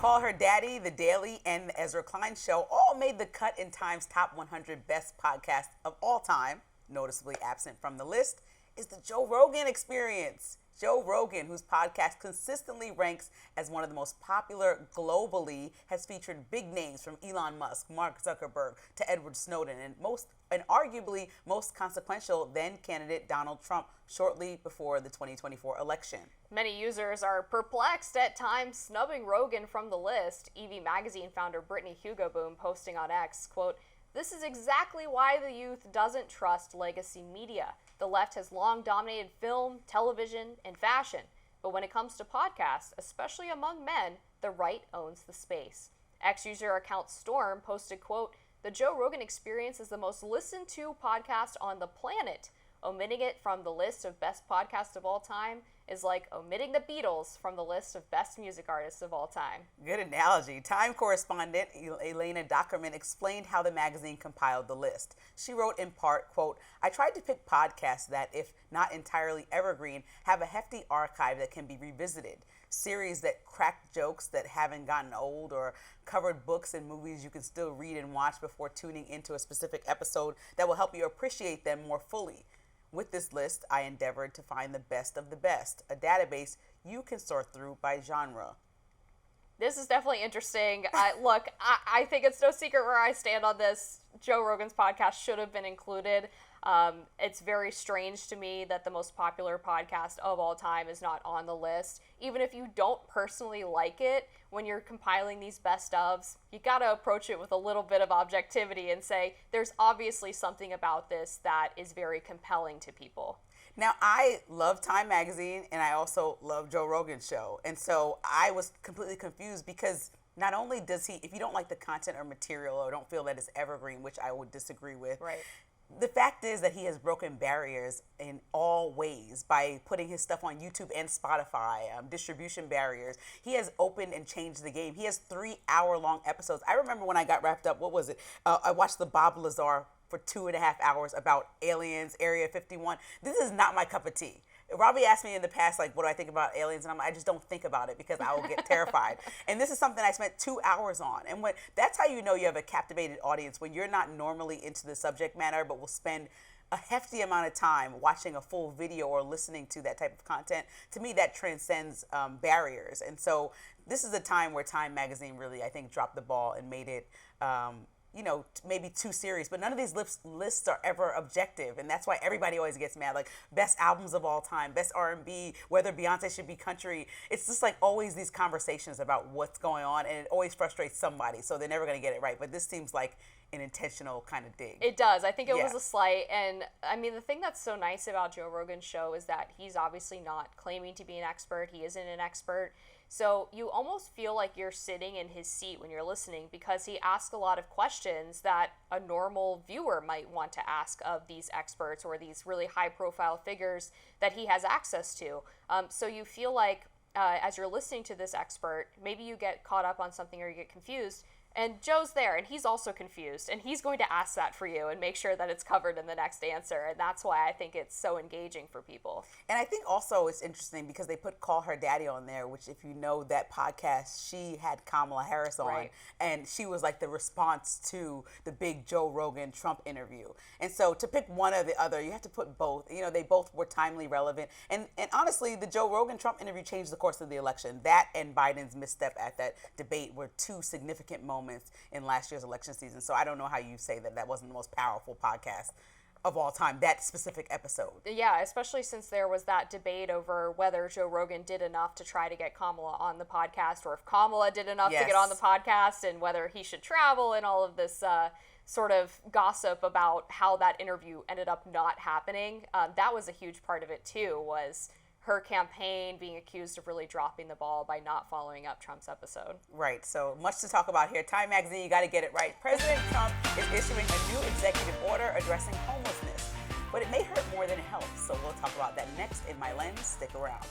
Call Her Daddy, The Daily, and The Ezra Klein Show all made the cut in Time's top 100 best podcasts of all time. Noticeably absent from the list is the Joe Rogan Experience. Joe Rogan, whose podcast consistently ranks as one of the most popular globally, has featured big names from Elon Musk, Mark Zuckerberg, to Edward Snowden, and arguably most consequential then candidate Donald Trump shortly before the 2024 election. Many users are perplexed at times snubbing Rogan from the list. EV Magazine founder Brittany Hugoboom posting on X, quote, "This is exactly why the youth doesn't trust legacy media. The left has long dominated film, television, and fashion. But when it comes to podcasts, especially among men, the right owns the space." X-user account Storm posted, quote, "The Joe Rogan Experience is the most listened to podcast on the planet. Omitting it from the list of best podcasts of all time is like omitting the Beatles from the list of best music artists of all time." Good analogy. Time correspondent Elena Dockerman explained how the magazine compiled the list. She wrote in part, quote, "I tried to pick podcasts that, if not entirely evergreen, have a hefty archive that can be revisited. Series that cracked jokes that haven't gotten old, or covered books and movies you can still read and watch before tuning into a specific episode that will help you appreciate them more fully. With this list, I endeavored to find the best of the best, a database you can sort through by genre." This is definitely interesting. I think it's no secret where I stand on this. Joe Rogan's podcast should have been included. It's very strange to me that the most popular podcast of all time is not on the list. Even if you don't personally like it, when you're compiling these best ofs, you got to approach it with a little bit of objectivity and say, there's obviously something about this that is very compelling to people. Now, I love Time Magazine, and I also love Joe Rogan's show. And so I was completely confused because not only does he, if you don't like the content or material or don't feel that it's evergreen, which I would disagree with, right, the fact is that he has broken barriers in all ways by putting his stuff on YouTube and Spotify, distribution barriers. He has opened and changed the game. He has 3-hour-long episodes. I remember when I got wrapped up, what was it? I watched the Bob Lazar for 2.5 hours about aliens, Area 51. This is not my cup of tea. Robbie asked me in the past, like, what do I think about aliens? And I just don't think about it because I will get terrified. And this is something I spent 2 hours on. And that's how you know you have a captivated audience, when you're not normally into the subject matter, but will spend a hefty amount of time watching a full video or listening to that type of content. To me, that transcends barriers. And so this is a time where Time Magazine really, I think, dropped the ball and made it maybe too serious, but none of these lists are ever objective, and that's why everybody always gets mad. Like, best albums of all time, best R&B, whether Beyonce should be country. It's just like always these conversations about what's going on, and it always frustrates somebody, so they're never going to get it right. But this seems like an intentional kind of dig. It does. I think it was a slight, and I mean, the thing that's so nice about Joe Rogan's show is that he's obviously not claiming to be an expert. He isn't an expert. So you almost feel like you're sitting in his seat when you're listening, because he asks a lot of questions that a normal viewer might want to ask of these experts or these really high-profile figures that he has access to. So you feel like as you're listening to this expert, maybe you get caught up on something or you get confused. And Joe's there, and he's also confused, and he's going to ask that for you and make sure that it's covered in the next answer, and that's why I think it's so engaging for people. And I think also it's interesting because they put Call Her Daddy on there, which, if you know that podcast, she had Kamala Harris on, right, and she was like the response to the big Joe Rogan Trump interview. And so to pick one or the other, you have to put both. You know, they both were timely relevant. And honestly, the Joe Rogan Trump interview changed the course of the election. That and Biden's misstep at that debate were two significant moments in last year's election season. So I don't know how you say that wasn't the most powerful podcast of all time, that specific episode. Yeah, especially since there was that debate over whether Joe Rogan did enough to try to get Kamala on the podcast, or if Kamala did enough to get on the podcast, and whether he should travel, and all of this sort of gossip about how that interview ended up not happening. That was a huge part of it too, was her campaign being accused of really dropping the ball by not following up Trump's episode. Right, so much to talk about here. Time Magazine, you got to get it right. President Trump is issuing a new executive order addressing homelessness, but it may hurt more than it helps. So we'll talk about that next in My Lens. Stick around.